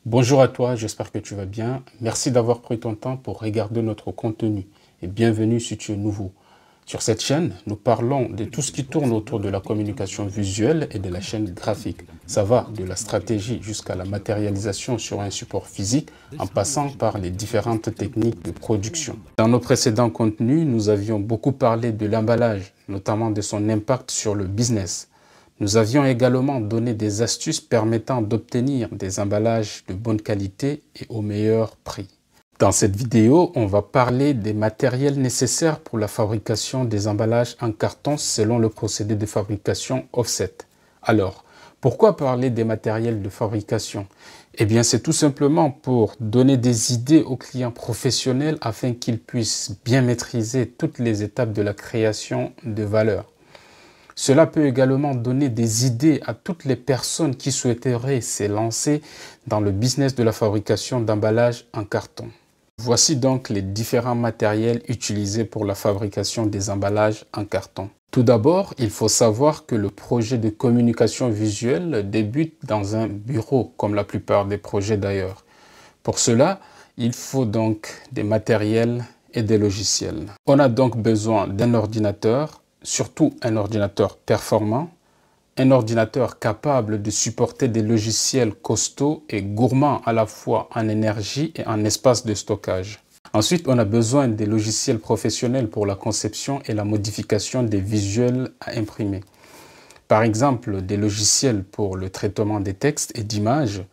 Bonjour à toi, j'espère que tu vas bien. Merci d'avoir pris ton temps pour regarder notre contenu et bienvenue si tu es nouveau. Sur cette chaîne, nous parlons de tout ce qui tourne autour de la communication visuelle et de la chaîne graphique. Ça va de la stratégie jusqu'à la matérialisation sur un support physique en passant par les différentes techniques de production. Dans nos précédents contenus, nous avions beaucoup parlé de l'emballage, notamment de son impact sur le business. Nous avions également donné des astuces permettant d'obtenir des emballages de bonne qualité et au meilleur prix. Dans cette vidéo, on va parler des matériels nécessaires pour la fabrication des emballages en carton selon le procédé de fabrication offset. Alors, pourquoi parler des matériels de fabrication? Eh bien, c'est tout simplement pour donner des idées aux clients professionnels afin qu'ils puissent bien maîtriser toutes les étapes de la création de valeur. Cela peut également donner des idées à toutes les personnes qui souhaiteraient se lancer dans le business de la fabrication d'emballages en carton. Voici donc les différents matériels utilisés pour la fabrication des emballages en carton. Tout d'abord, il faut savoir que le projet de communication visuelle débute dans un bureau, comme la plupart des projets d'ailleurs. Pour cela, il faut donc des matériels et des logiciels. On a donc besoin d'un ordinateur, surtout un ordinateur performant, un ordinateur capable de supporter des logiciels costauds et gourmands à la fois en énergie et en espace de stockage. Ensuite, on a besoin des logiciels professionnels pour la conception et la modification des visuels à imprimer. Par exemple, des logiciels pour le traitement des textes et d'images,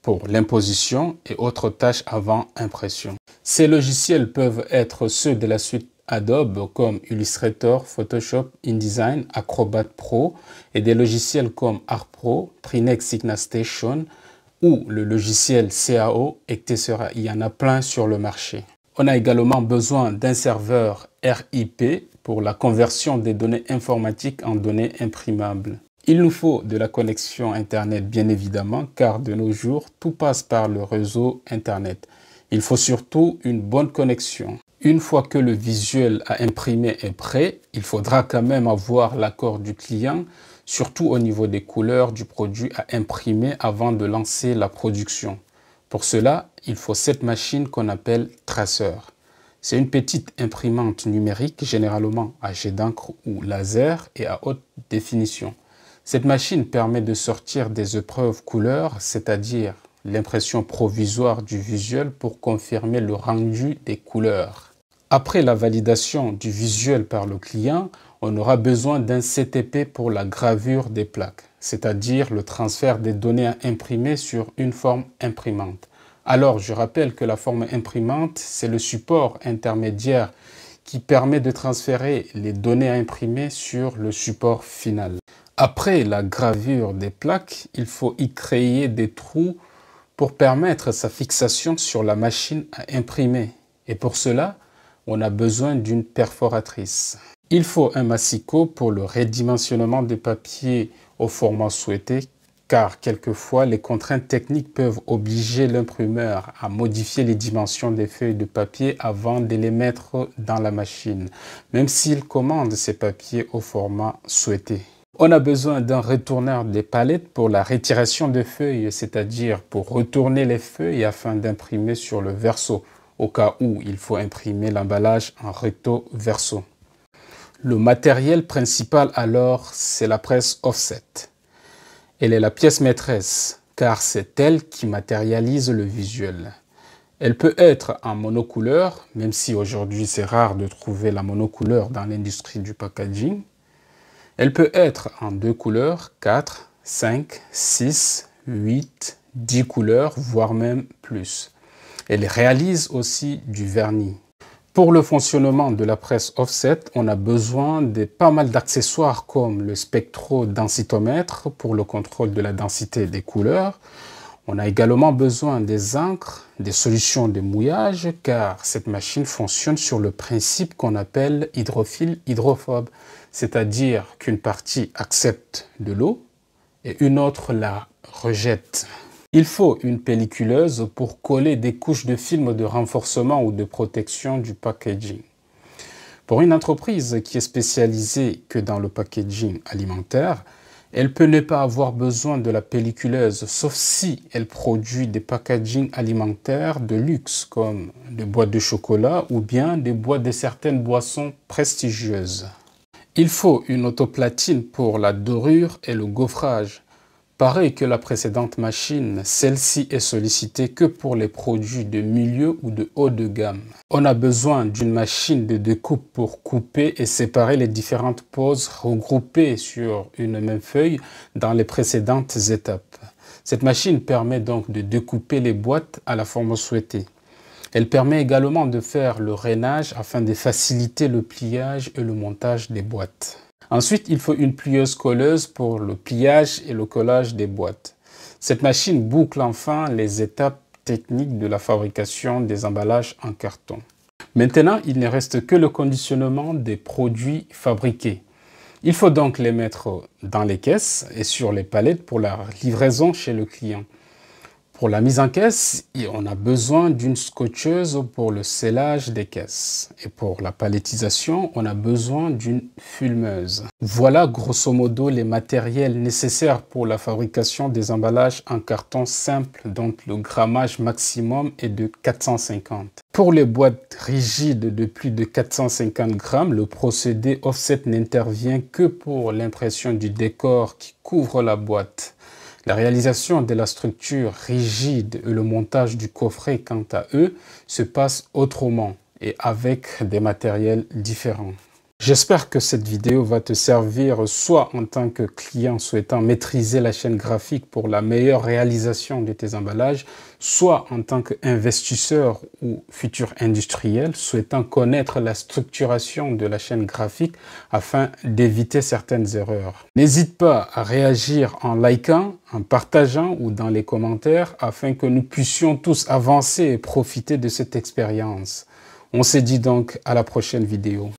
pour l'imposition et autres tâches avant impression. Ces logiciels peuvent être ceux de la suite Adobe comme Illustrator, Photoshop, InDesign, Acrobat Pro et des logiciels comme ArtPro, Trinex Signa Station ou le logiciel CAO, etc. Il y en a plein sur le marché. On a également besoin d'un serveur RIP pour la conversion des données informatiques en données imprimables. Il nous faut de la connexion Internet bien évidemment car de nos jours tout passe par le réseau Internet. Il faut surtout une bonne connexion. Une fois que le visuel à imprimer est prêt, il faudra quand même avoir l'accord du client, surtout au niveau des couleurs du produit à imprimer avant de lancer la production. Pour cela, il faut cette machine qu'on appelle traceur. C'est une petite imprimante numérique, généralement à jet d'encre ou laser et à haute définition. Cette machine permet de sortir des épreuves couleurs, c'est-à-dire l'impression provisoire du visuel pour confirmer le rendu des couleurs. Après la validation du visuel par le client, on aura besoin d'un CTP pour la gravure des plaques, c'est-à-dire le transfert des données à imprimer sur une forme imprimante. Alors, je rappelle que la forme imprimante, c'est le support intermédiaire qui permet de transférer les données à imprimer sur le support final. Après la gravure des plaques, il faut y créer des trous pour permettre sa fixation sur la machine à imprimer. Et pour cela, on a besoin d'une perforatrice. Il faut un massicot pour le redimensionnement des papiers au format souhaité, car quelquefois les contraintes techniques peuvent obliger l'imprimeur à modifier les dimensions des feuilles de papier avant de les mettre dans la machine, même s'il commande ces papiers au format souhaité. On a besoin d'un retourneur des palettes pour la retiration des feuilles, c'est-à-dire pour retourner les feuilles afin d'imprimer sur le verso, au cas où il faut imprimer l'emballage en recto verso. Le matériel principal alors, c'est la presse offset. Elle est la pièce maîtresse, car c'est elle qui matérialise le visuel. Elle peut être en monocouleur, même si aujourd'hui c'est rare de trouver la monocouleur dans l'industrie du packaging. Elle peut être en 2 couleurs, 4, 5, 6, 8, 10 couleurs, voire même plus. Elle réalise aussi du vernis. Pour le fonctionnement de la presse offset, on a besoin de pas mal d'accessoires comme le spectrodensitomètre pour le contrôle de la densité des couleurs. On a également besoin des encres, des solutions de mouillage car cette machine fonctionne sur le principe qu'on appelle hydrophile-hydrophobe, c'est-à-dire qu'une partie accepte de l'eau et une autre la rejette. Il faut une pelliculeuse pour coller des couches de film de renforcement ou de protection du packaging. Pour une entreprise qui est spécialisée que dans le packaging alimentaire, Elle peut ne pas avoir besoin de la pelliculeuse, sauf si elle produit des packagings alimentaires de luxe, comme des boîtes de chocolat ou bien des boîtes de certaines boissons prestigieuses. Il faut une autoplatine pour la dorure et le gaufrage. Pareil que la précédente machine, celle-ci est sollicitée que pour les produits de milieu ou de haut de gamme. On a besoin d'une machine de découpe pour couper et séparer les différentes poses regroupées sur une même feuille dans les précédentes étapes. Cette machine permet donc de découper les boîtes à la forme souhaitée. Elle permet également de faire le rainage afin de faciliter le pliage et le montage des boîtes. Ensuite, il faut une plieuse-colleuse pour le pliage et le collage des boîtes. Cette machine boucle enfin les étapes techniques de la fabrication des emballages en carton. Maintenant, il ne reste que le conditionnement des produits fabriqués. Il faut donc les mettre dans les caisses et sur les palettes pour la livraison chez le client. Pour la mise en caisse, on a besoin d'une scotcheuse pour le scellage des caisses. Et pour la palettisation, on a besoin d'une fulmeuse. Voilà grosso modo les matériels nécessaires pour la fabrication des emballages en carton simple dont le grammage maximum est de 450. Pour les boîtes rigides de plus de 450 grammes, le procédé offset n'intervient que pour l'impression du décor qui couvre la boîte. La réalisation de la structure rigide et le montage du coffret, quant à eux, se passe autrement et avec des matériels différents. J'espère que cette vidéo va te servir soit en tant que client souhaitant maîtriser la chaîne graphique pour la meilleure réalisation de tes emballages, soit en tant qu'investisseur ou futur industriel souhaitant connaître la structuration de la chaîne graphique afin d'éviter certaines erreurs. N'hésite pas à réagir en likant, en partageant ou dans les commentaires afin que nous puissions tous avancer et profiter de cette expérience. On se dit donc à la prochaine vidéo.